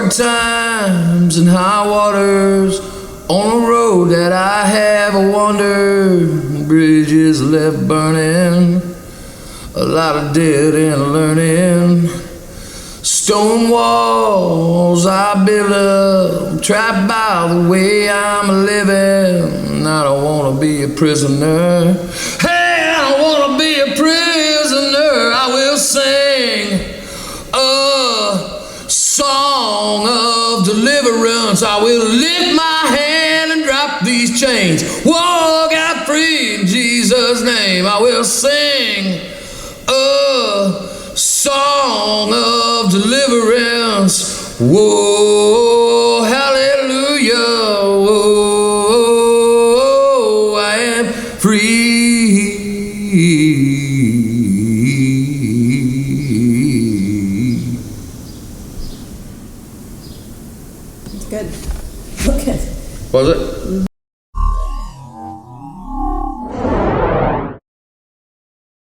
Hard times and high waters on a road that I have wandered. Bridges left burning, a lot of dead end learning. Stone walls I built up, trapped by the way I'm living. I don't want to be a prisoner. Hey, I don't want to be a prisoner. I will sing a song of deliverance. I will lift my hand and drop these chains. Walk out free in Jesus' name. I will sing a song of deliverance. Whoa, hallelujah. Whoa, I am free. It's good. Okay. Was it?